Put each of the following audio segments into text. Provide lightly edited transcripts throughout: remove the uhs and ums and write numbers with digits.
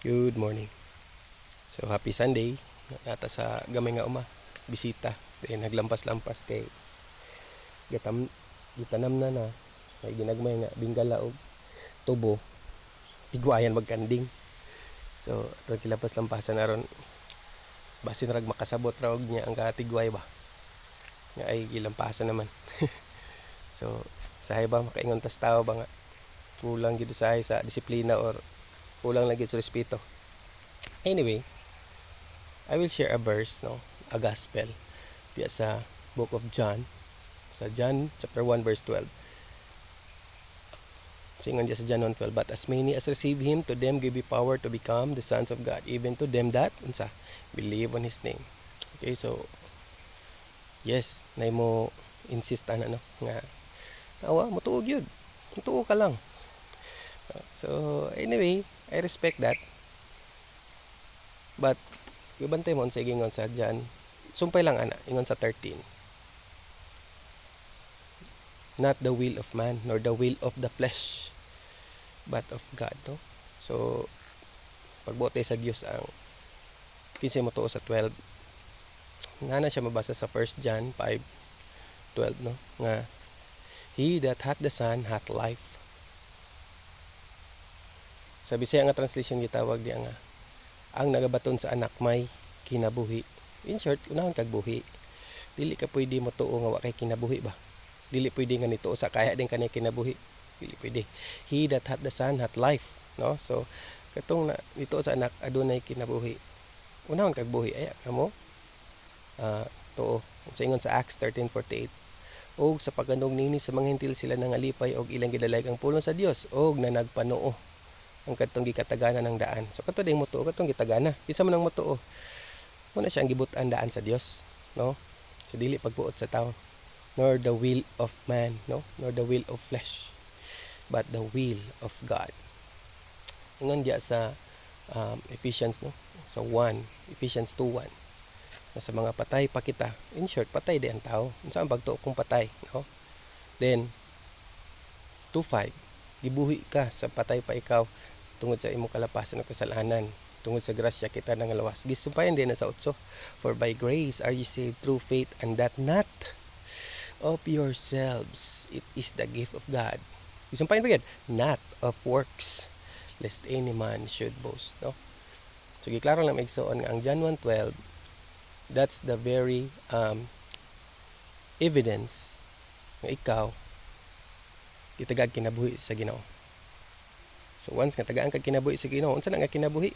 Good morning. So happy Sunday. Nata sa gamay nga uma. Bisita. Then naglampas-lampas kay gitanam na kay ginagmay nga bingala og tubo. Tigwayan magkanding. So ato kilapas-lampasan aron basin rag makasabot ra og niya ang katigway ba. Nga ay gilampasan naman. So sahay ba makaingon tas tao ba nga kulang gid sahay sa disiplina or kulang lagi sa respeto. Anyway, I will share a verse, no, a gospel, diya sa book of John, sa John chapter 1 verse 12. Singon diya sa John 1:12, but as many as receive him, to them give he power to become the sons of God, even to them that unsa believe on his name. Okay, so yes, nay mo insist ana no nga awa motuog yun. Motuog ka lang. So anyway, I respect that. But ibantay mo sa gingon sa John, sumpay lang ana, ingon sa 13. Not the will of man, nor the will of the flesh, but of God, no? So, pagbote sa Dios ang kinsay mo tuo sa 12. Nana siya mabasa sa 1 John 5:12, no? Nga, he that hath the Son hath life. Sa Bisaya nga translation gitawag diya nga, ang nagabaton sa anak may kinabuhi. In short, unahon kag buhi. Dili ka pwede mo tuo nga wa kay kinabuhi ba? Dili pwede nga nituo sa kaya din kanay kinabuhi. Dili pwede. He that hath the Son hath life, no? So katong na nituo sa anak adunay kinabuhi. Unahon kag buhi aya kamo tuo. Sa ingon sa Acts 13:48. Og sa pagandog nini sa mga hentil sila nangalipay og ilang gilalayag ang pulong sa Dios og na nagpanuo ang katong gikatagana ng daan. So kato ding motuo katong gitagana. Isa man ang motuo. Muna siya ang gibutan daan sa Dios, no? So dili pagbuot sa tawo, nor the will of man, no? Nor the will of flesh, but the will of God. Ingon diya sa Ephesians, no? Sa 1, Ephesians 2:1. Na sa mga patay pa kita. In short, patay di ang tao. Unsa ang pagtuo kung patay, no? Then 2:5. Gibuhi ka sa patay pa ikaw tungod sa imong kalapasan o kasalanan. Tungod sa grasya kita nangalawas. Gisumpayan din na sa 8. For by grace are ye saved through faith, and that not of yourselves. It is the gift of God. Gisumpayan pa yan. Not of works, lest any man should boast. No? So giklaro lang maigsoon nga ang John 1:12, that's the very evidence nga ikaw itagad kinabuhi sa Ginoo. So once nga tagaan kag kinabuhi sa Ginoo, unsa na nga kinabuhi?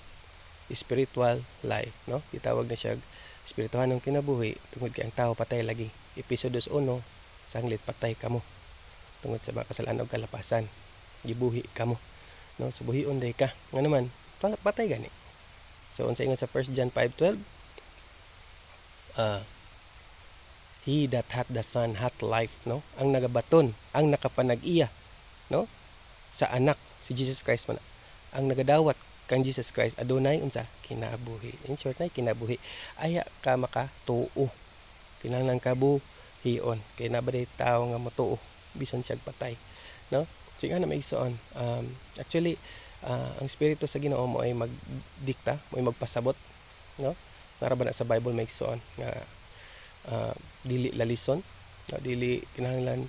Spiritual life, no? Gitawag na siya espirituhanong kinabuhi tungod kay ang tao patay lagi. Episodos 1, sanglit patay kamo tungod sa mga kasalanan ug kalapasan. Gibuhi kamo, no? So buhion day ka. Nga naman, patay gani. So unsa ingon sa 1 John 5:12? He that hath the Son hath life, no? Ang nagabaton, ang nakapanag-iya, no? Sa anak si Jesus Christ man. Ang nagadawat kang Jesus Christ adunay unsa kinabuhi. In short na kinabuhi. Aya ka makatuo. Kinahanglan ka buhion. Kay nabaday tao nga motuo bisan siya patay, no? So nga na maigsoon. Actually ang espiritu sa Ginoo mo ay magdikta, mo ay magpasabot, no? Nara na sa Bible maigsoon nga dili lalison, no? Dili kinahanglan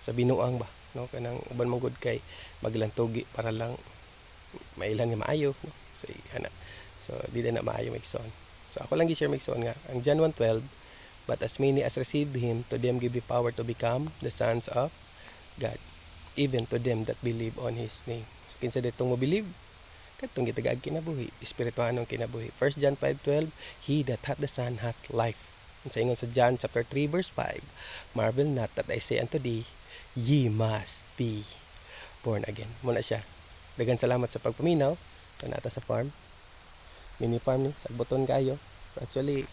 sa binuang ba, no? Kanang uban mong good kay maglantugi para lang mailan nga maayo, no? So ana, so di na maayo maigsoon. So ako lang gi-share maigsoon nga ang John 1:12, but as many as receive him, to them give he power to become the sons of God, even to them that believe on his name. So kinsa ditong mo believe, katong gitagad kinabuhi, espirituhanong kinabuhi. 1 John 5:12, he that hath the Son hath life. Sa ingon sa John chapter 3 verse 5, marvel not that I say unto thee, ye must be born again. Muna siya. Dagan salamat sa pagpaminaw. Kanata sa farm. Mini farm ni, sagbuton kayo. Actually,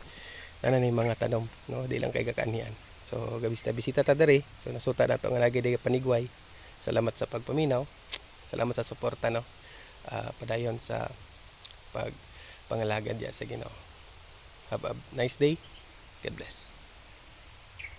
nana ni mga tanom, no? Di lang kay gakanian. So, bisita ta dere. So, nasuta na to nga lagi di panigway. Salamat sa pagpaminaw. Salamat sa suporta, no? Padayon sa pangalagad diya sa Ginoo. Have a nice day. God bless.